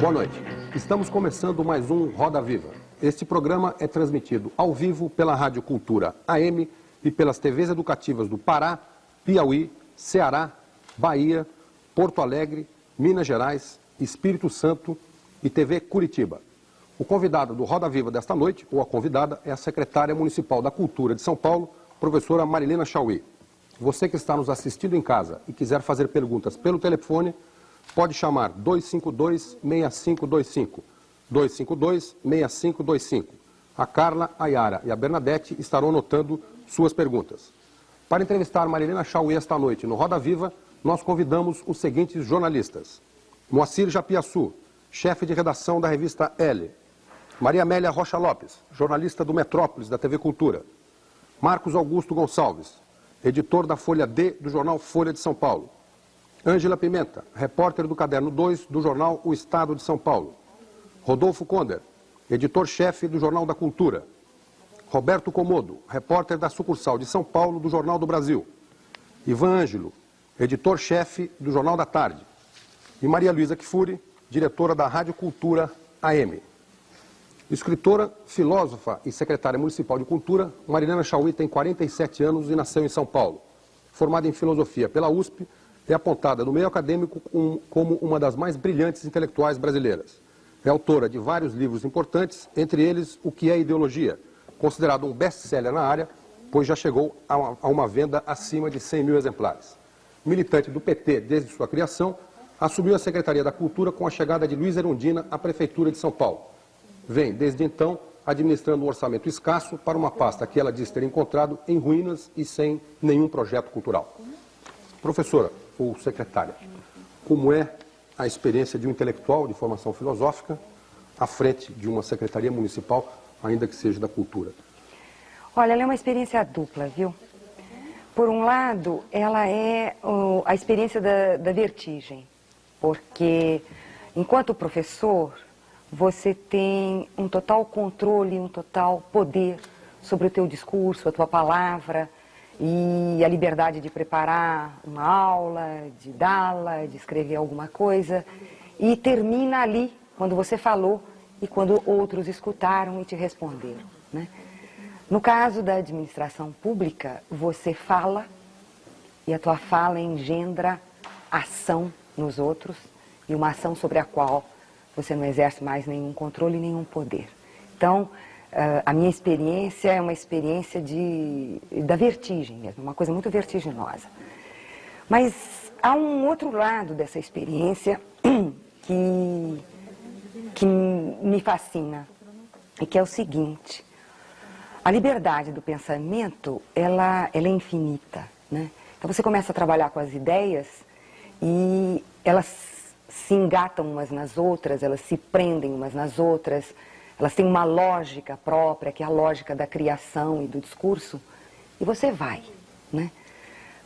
Boa noite. Estamos começando mais um Roda Viva. Este programa é transmitido ao vivo pela Rádio Cultura AM e pelas TVs educativas do Pará, Piauí, Ceará, Bahia, Porto Alegre, Minas Gerais, Espírito Santo e TV Curitiba. O convidado do Roda Viva desta noite, ou a convidada, é a secretária municipal da Cultura de São Paulo, professora Marilena Chauí. Você que está nos assistindo em casa e quiser fazer perguntas pelo telefone, pode chamar 252-6525, 252-6525. A Carla, a Yara e a Bernadette estarão anotando suas perguntas. Para entrevistar Marilena Chauí esta noite no Roda Viva, nós convidamos os seguintes jornalistas: Moacir Japiaçu, chefe de redação da revista L; Maria Amélia Rocha Lopes, jornalista do Metrópolis da TV Cultura; Marcos Augusto Gonçalves, editor da Folha D do jornal Folha de São Paulo; Ângela Pimenta, repórter do Caderno 2 do jornal O Estado de São Paulo; Rodolfo Konder, editor-chefe do Jornal da Cultura; Roberto Comodo, repórter da sucursal de São Paulo do Jornal do Brasil; Ivan Ângelo, editor-chefe do Jornal da Tarde; e Maria Luísa Kfouri, diretora da Rádio Cultura AM. Escritora, filósofa e secretária municipal de cultura, Marilena Chauí tem 47 anos e nasceu em São Paulo. Formada em filosofia pela USP, é apontada no meio acadêmico como uma das mais brilhantes intelectuais brasileiras. É autora de vários livros importantes, entre eles O que é Ideologia, considerado um best-seller na área, pois já chegou a uma venda acima de 100 mil exemplares. Militante do PT desde sua criação, assumiu a Secretaria da Cultura com a chegada de Luiz Erundina à Prefeitura de São Paulo. Vem, desde então, administrando um orçamento escasso para uma pasta que ela diz ter encontrado em ruínas e sem nenhum projeto cultural. Professora, ou secretária, como é a experiência de um intelectual de formação filosófica à frente de uma secretaria municipal, ainda que seja da cultura? Olha, ela é uma experiência dupla, viu? Por um lado, ela é a experiência da vertigem, porque enquanto professor, você tem um total controle, um total poder sobre o teu discurso, a tua palavra, e a liberdade de preparar uma aula, de dá-la, de escrever alguma coisa, e termina ali, quando você falou e quando outros escutaram e te responderam, né? No caso da administração pública, você fala e a tua fala engendra ação nos outros, e uma ação sobre a qual você não exerce mais nenhum controle, nenhum poder. Então, a minha experiência é uma experiência da vertigem mesmo, uma coisa muito vertiginosa. Mas há um outro lado dessa experiência que me fascina, e que é o seguinte: a liberdade do pensamento, ela é infinita, né? Então você começa a trabalhar com as ideias e elas se engatam umas nas outras, elas se prendem umas nas outras, elas têm uma lógica própria, que é a lógica da criação e do discurso, e você vai, né?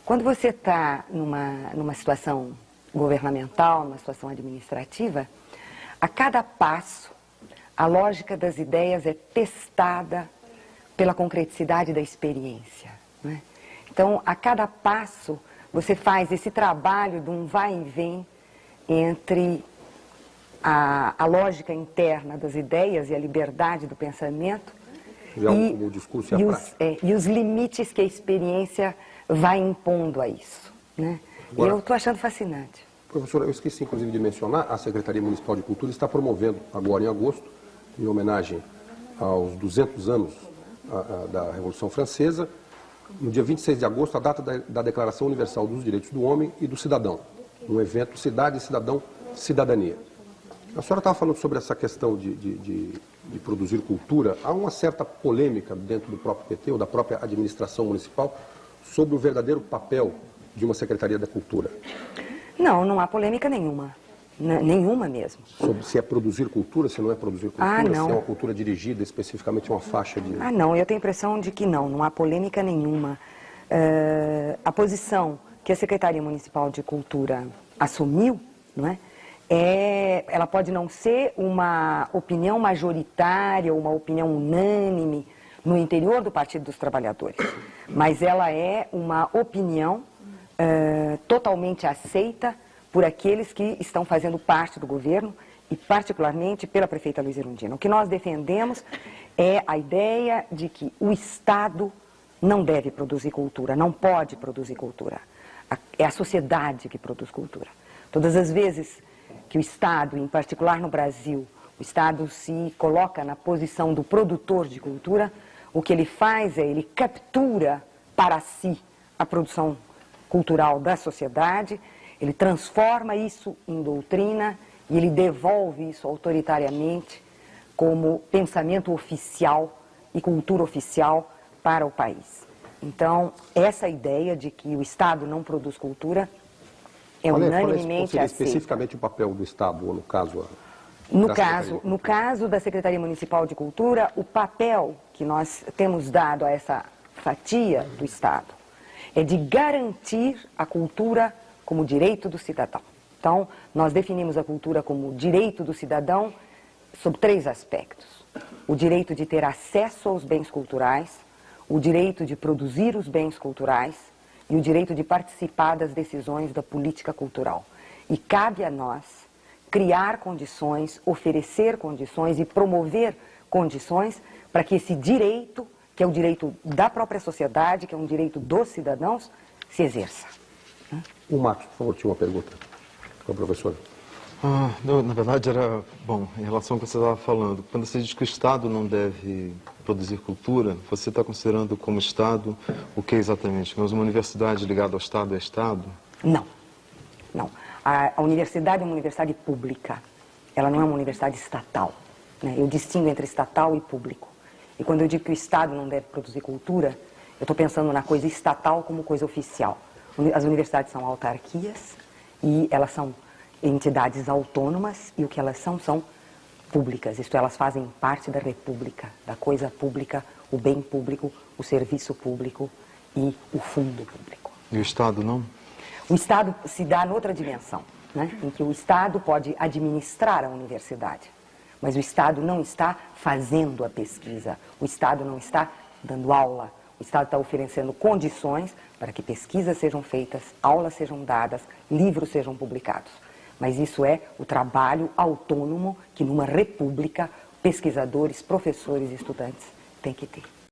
Quando você está numa situação governamental, numa situação administrativa, a cada passo, a lógica das ideias é testada pela concreticidade da experiência, né? Então, a cada passo, você faz esse trabalho de um vai e vem entre a lógica interna das ideias e a liberdade do pensamento o discurso e os limites que a experiência vai impondo a isso, né? Agora, eu estou achando fascinante. Professora, eu esqueci inclusive de mencionar, a Secretaria Municipal de Cultura está promovendo agora em agosto, em homenagem aos 200 anos da Revolução Francesa, no dia 26 de agosto, a data da Declaração Universal dos Direitos do Homem e do Cidadão, no evento Cidade, Cidadão, Cidadania. A senhora estava falando sobre essa questão de produzir cultura. Há uma certa polêmica dentro do próprio PT ou da própria administração municipal sobre o verdadeiro papel de uma Secretaria da Cultura. Não, não há polêmica nenhuma. Nenhuma mesmo. Sobre se é produzir cultura, se não é produzir cultura, se é uma cultura dirigida especificamente a uma faixa de... não, eu tenho a impressão de que não há polêmica nenhuma. A posição que a Secretaria Municipal de Cultura assumiu, não é? Ela pode não ser uma opinião majoritária, uma opinião unânime no interior do Partido dos Trabalhadores, mas ela é uma opinião totalmente aceita por aqueles que estão fazendo parte do governo e particularmente pela prefeita Luiza Erundina. O que nós defendemos é a ideia de que o Estado não deve produzir cultura, não pode produzir cultura. É a sociedade que produz cultura. Todas as vezes que o Estado, em particular no Brasil, o Estado se coloca na posição do produtor de cultura, o que ele faz é, ele captura para si a produção cultural da sociedade, ele transforma isso em doutrina e ele devolve isso autoritariamente como pensamento oficial e cultura oficial para o país. Então, essa ideia de que o Estado não produz cultura é unanimemente seria aceita. especificamente o papel do Estado, ou no caso... No caso da Secretaria Municipal de Cultura, o papel que nós temos dado a essa fatia do Estado é de garantir a cultura como direito do cidadão. Então, nós definimos a cultura como direito do cidadão sob 3 aspectos. O direito de ter acesso aos bens culturais, o direito de produzir os bens culturais e o direito de participar das decisões da política cultural. E cabe a nós criar condições, oferecer condições e promover condições para que esse direito, que é o direito da própria sociedade, que é um direito dos cidadãos, se exerça. O Marcos, por favor, tinha uma pergunta com a professora. Não, na verdade era, bom, em relação ao que você estava falando, quando você diz que o Estado não deve produzir cultura, você está considerando como Estado o que exatamente? Mas uma universidade ligada ao Estado é Estado? Não, não. A universidade é uma universidade pública, ela não é uma universidade estatal, né? Eu distingo entre estatal e público. E quando eu digo que o Estado não deve produzir cultura, eu estou pensando na coisa estatal como coisa oficial. As universidades são autarquias e elas são entidades autônomas e o que elas são públicas, isto é, elas fazem parte da república, da coisa pública, o bem público, o serviço público e o fundo público. E o Estado não? O Estado se dá noutra dimensão, né, em que o Estado pode administrar a universidade, mas o Estado não está fazendo a pesquisa, o Estado não está dando aula, o Estado está oferecendo condições para que pesquisas sejam feitas, aulas sejam dadas, livros sejam publicados. Mas isso é o trabalho autônomo que numa república pesquisadores, professores e estudantes têm que ter.